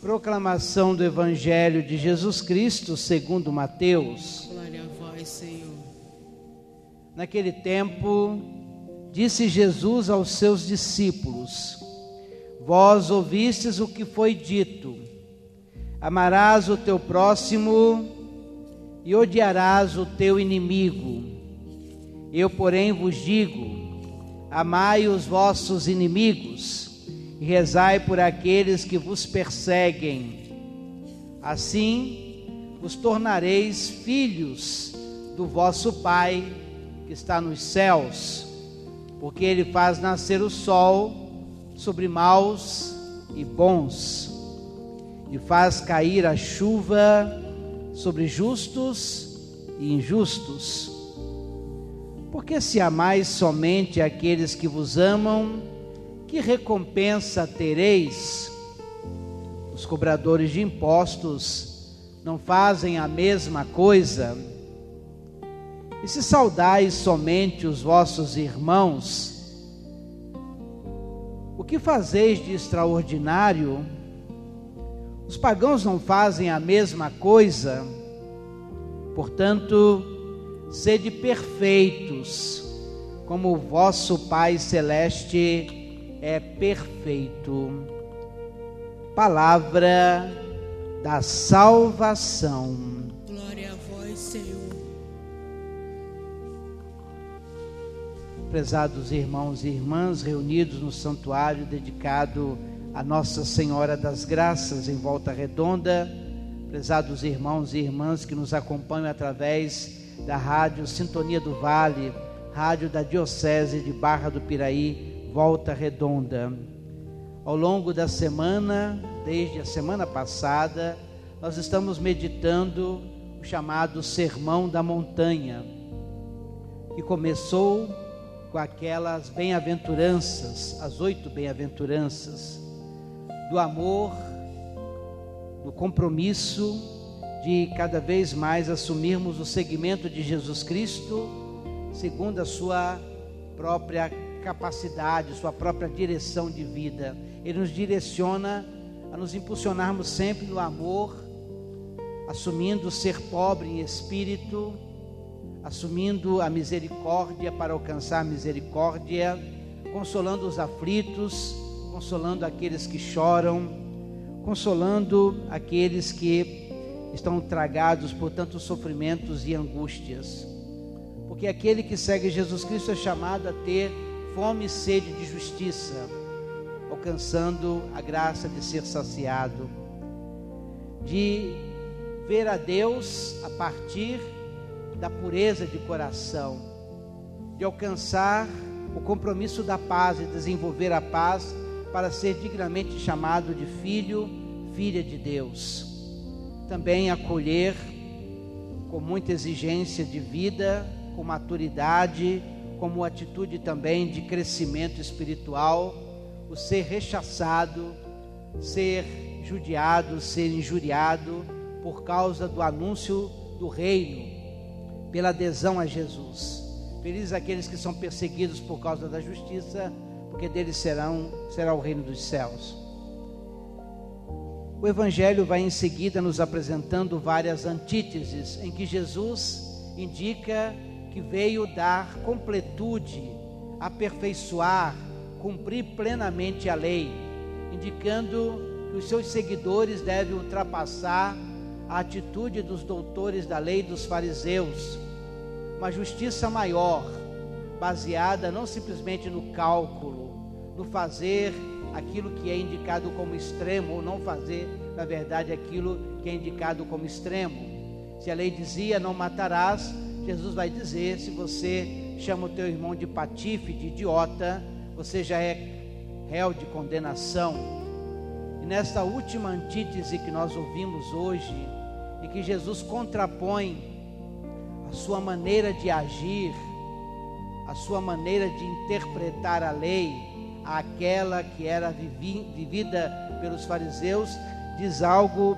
Proclamação do Evangelho de Jesus Cristo segundo Mateus. Glória a vós, Senhor. Naquele tempo, disse Jesus aos seus discípulos: Vós ouvistes o que foi dito: amarás o teu próximo e odiarás o teu inimigo. Eu, porém, vos digo: amai os vossos inimigos e rezai por aqueles que vos perseguem. Assim vos tornareis filhos do vosso Pai que está nos céus, porque Ele faz nascer o sol sobre maus e bons, e faz cair a chuva sobre justos e injustos. Porque se amais somente aqueles que vos amam, que recompensa tereis? Os cobradores de impostos não fazem a mesma coisa? E se saudais somente os vossos irmãos, o que fazeis de extraordinário? Os pagãos não fazem a mesma coisa? Portanto, sede perfeitos, como o vosso Pai Celeste é perfeito. Palavra da salvação. Glória a vós, Senhor. Prezados irmãos e irmãs reunidos no santuário dedicado a Nossa Senhora das Graças em Volta Redonda, prezados irmãos e irmãs que nos acompanham através da rádio Sintonia do Vale, rádio da Diocese de Barra do Piraí, Volta Redonda. Ao longo da semana, desde a semana passada, nós estamos meditando o chamado Sermão da Montanha, que começou com aquelas bem-aventuranças, as 8 bem-aventuranças, do amor, do compromisso de cada vez mais assumirmos o seguimento de Jesus Cristo, segundo a sua própria capacidade, sua própria direção de vida. Ele nos direciona a nos impulsionarmos sempre no amor, assumindo ser pobre em espírito, assumindo a misericórdia para alcançar a misericórdia, consolando os aflitos, consolando aqueles que choram, consolando aqueles que estão tragados por tantos sofrimentos e angústias. Porque aquele que segue Jesus Cristo é chamado a ter fome e sede de justiça, alcançando a graça de ser saciado, de ver a Deus a partir da pureza de coração, de alcançar o compromisso da paz e desenvolver a paz para ser dignamente chamado de filho, filha de Deus. Também acolher com muita exigência de vida, com maturidade, como atitude também de crescimento espiritual, o ser rechaçado, ser judiado, ser injuriado por causa do anúncio do reino, pela adesão a Jesus. Felizes aqueles que são perseguidos por causa da justiça, porque deles será o reino dos céus. O Evangelho vai em seguida nos apresentando várias antíteses, em que Jesus indica que veio dar completude, aperfeiçoar, cumprir plenamente a lei, indicando que os seus seguidores devem ultrapassar a atitude dos doutores da lei, dos fariseus, uma justiça maior, baseada não simplesmente no cálculo, no fazer aquilo que é indicado como extremo, ou não fazer, na verdade, aquilo que é indicado como extremo. Se a lei dizia não matarás, Jesus vai dizer: se você chama o teu irmão de patife, de idiota, você já é réu de condenação. E nesta última antítese que nós ouvimos hoje, e que Jesus contrapõe a sua maneira de agir, a sua maneira de interpretar a lei, àquela que era vivida pelos fariseus, diz algo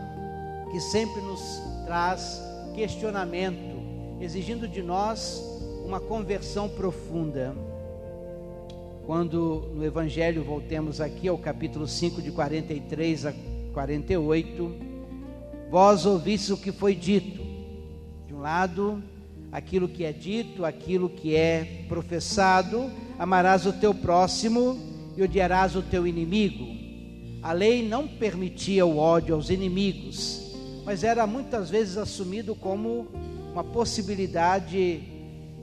que sempre nos traz questionamento, exigindo de nós uma conversão profunda. Quando no Evangelho, voltemos aqui ao capítulo 5, de 43 a 48, vós ouvistes o que foi dito. De um lado, aquilo que é dito, aquilo que é professado: amarás o teu próximo e odiarás o teu inimigo. A lei não permitia o ódio aos inimigos, mas era muitas vezes assumido como uma possibilidade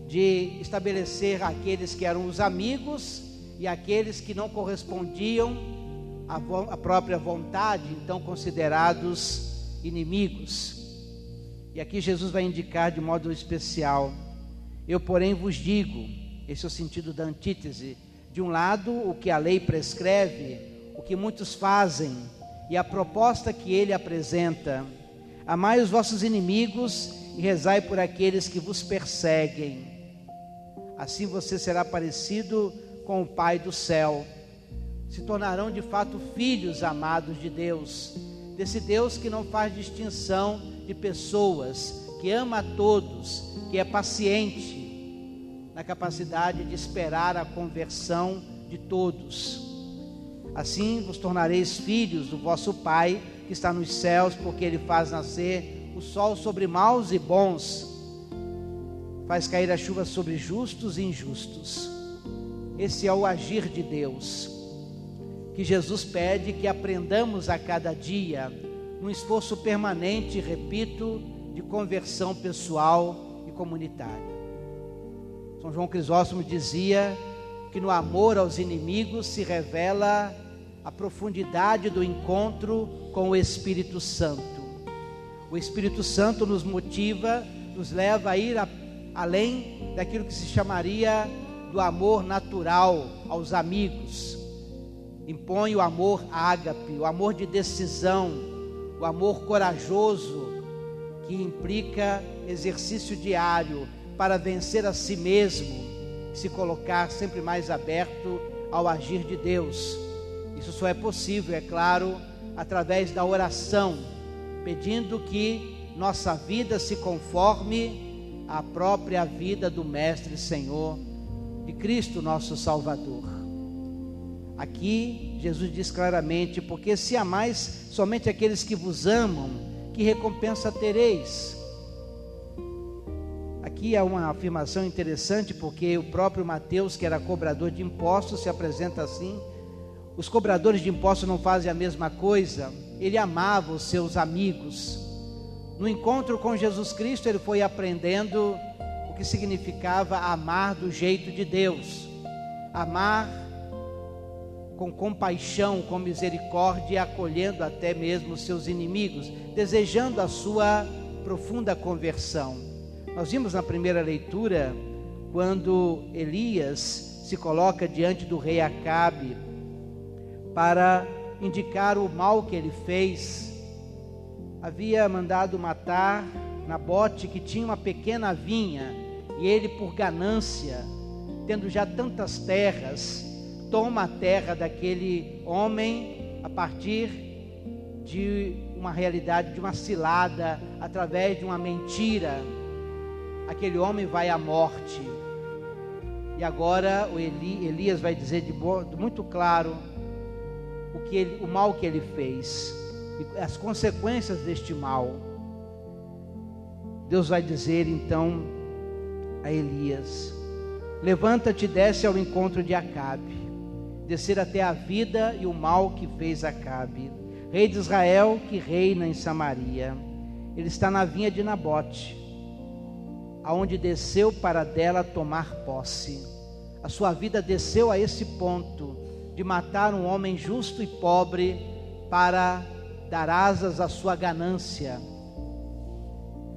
de estabelecer aqueles que eram os amigos e aqueles que não correspondiam à própria vontade, então considerados inimigos. E aqui Jesus vai indicar de modo especial: eu, porém, vos digo. Esse é o sentido da antítese. De um lado, o que a lei prescreve, o que muitos fazem, e a proposta que ele apresenta: amai os vossos inimigos e rezai por aqueles que vos perseguem. Assim você será parecido com o Pai do céu. Se tornarão de fato filhos amados de Deus, desse Deus que não faz distinção de pessoas, que ama a todos, que é paciente na capacidade de esperar a conversão de todos. Assim vos tornareis filhos do vosso Pai que está nos céus, porque Ele faz nascer o sol sobre maus e bons, faz cair a chuva sobre justos e injustos. Esse é o agir de Deus, que Jesus pede que aprendamos a cada dia, num esforço permanente, repito, de conversão pessoal e comunitária. São João Crisóstomo dizia que no amor aos inimigos se revela a profundidade do encontro com o Espírito Santo. O Espírito Santo nos motiva, nos leva a ir além daquilo que se chamaria do amor natural aos amigos. Impõe o amor ágape, o amor de decisão, o amor corajoso, que implica exercício diário para vencer a si mesmo, se colocar sempre mais aberto ao agir de Deus. Isso só é possível, é claro, através da oração, pedindo que nossa vida se conforme à própria vida do Mestre Senhor, de Cristo nosso Salvador. Aqui Jesus diz claramente: porque se amais somente aqueles que vos amam, que recompensa tereis? Aqui há uma afirmação interessante, porque o próprio Mateus, que era cobrador de impostos, se apresenta assim: os cobradores de impostos não fazem a mesma coisa. Ele amava os seus amigos. No encontro com Jesus Cristo, ele foi aprendendo o que significava amar do jeito de Deus, amar com compaixão, com misericórdia, acolhendo até mesmo os seus inimigos, desejando a sua profunda conversão. Nós vimos na primeira leitura, quando Elias se coloca diante do rei Acabe para indicar o mal que ele fez. Havia mandado matar Nabote, que tinha uma pequena vinha, e ele, por ganância, tendo já tantas terras, toma a terra daquele homem a partir de uma realidade, de uma cilada, através de uma mentira. Aquele homem vai à morte. E agora Elias vai dizer de muito claro o mal que ele fez e as consequências deste mal. Deus vai dizer então a Elias: levanta-te e desce ao encontro de Acabe, descer até a vida e o mal que fez Acabe, rei de Israel, que reina em Samaria. Ele está na vinha de Nabote, aonde desceu para dela tomar posse. A sua vida desceu a esse ponto de matar um homem justo e pobre para dar asas à sua ganância.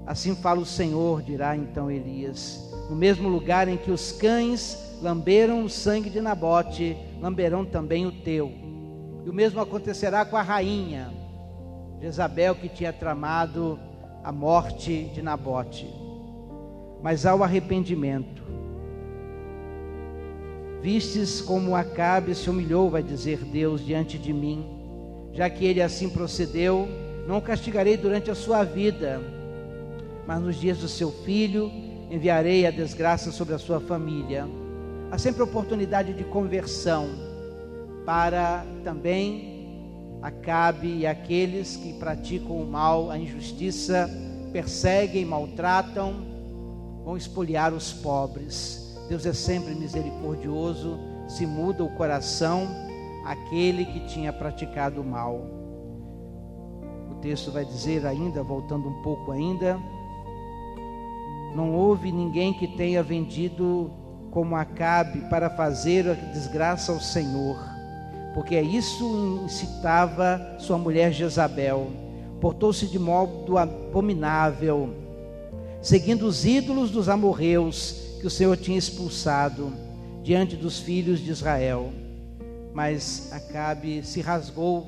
Assim fala o Senhor, dirá então Elias: no mesmo lugar em que os cães lamberam o sangue de Nabote, lamberão também o teu. E o mesmo acontecerá com a rainha Jezabel, que tinha tramado a morte de Nabote. Mas ao arrependimento, vistes como Acabe se humilhou, vai dizer Deus, diante de mim. Já que ele assim procedeu, não o castigarei durante a sua vida, mas nos dias do seu filho enviarei a desgraça sobre a sua família. Há sempre oportunidade de conversão, para também Acabe e aqueles que praticam o mal, a injustiça, perseguem, maltratam, vão espoliar os pobres. Deus é sempre misericordioso, se muda o coração aquele que tinha praticado o mal. O texto vai dizer ainda, voltando um pouco ainda, não houve ninguém que tenha vendido como Acabe para fazer a desgraça ao Senhor, porque isso incitava sua mulher Jezabel. Portou-se de modo abominável, seguindo os ídolos dos amorreus que o Senhor tinha expulsado diante dos filhos de Israel. Mas Acabe se rasgou,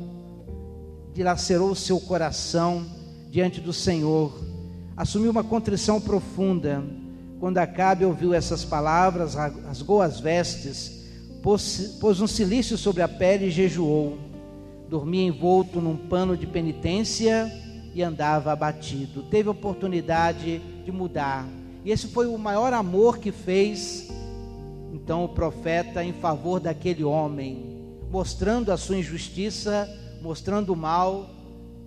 dilacerou o seu coração diante do Senhor, assumiu uma contrição profunda. Quando Acabe ouviu essas palavras, rasgou as vestes, pôs um cilício sobre a pele e jejuou. Dormia envolto num pano de penitência e andava abatido. Teve a oportunidade de mudar. E esse foi o maior amor que fez, então, o profeta em favor daquele homem, mostrando a sua injustiça, mostrando o mal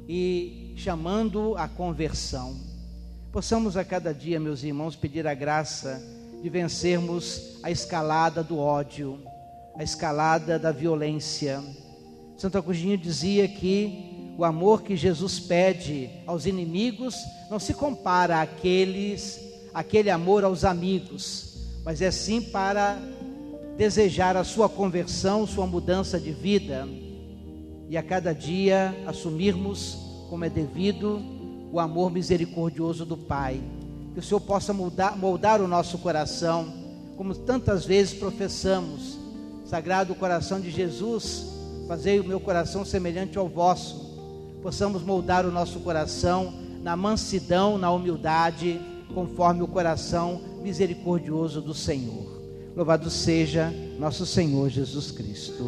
e chamando a conversão. Possamos a cada dia, meus irmãos, pedir a graça de vencermos a escalada do ódio, a escalada da violência. Santo Agostinho dizia que o amor que Jesus pede aos inimigos não se compara àquele amor aos amigos, mas é sim para desejar a sua conversão, sua mudança de vida, e a cada dia assumirmos como é devido o amor misericordioso do Pai. Que o Senhor possa moldar o nosso coração, como tantas vezes professamos: Sagrado Coração de Jesus, fazei o meu coração semelhante ao vosso. Possamos moldar o nosso coração na mansidão, na humildade, conforme o coração misericordioso do Senhor. Louvado seja nosso Senhor Jesus Cristo.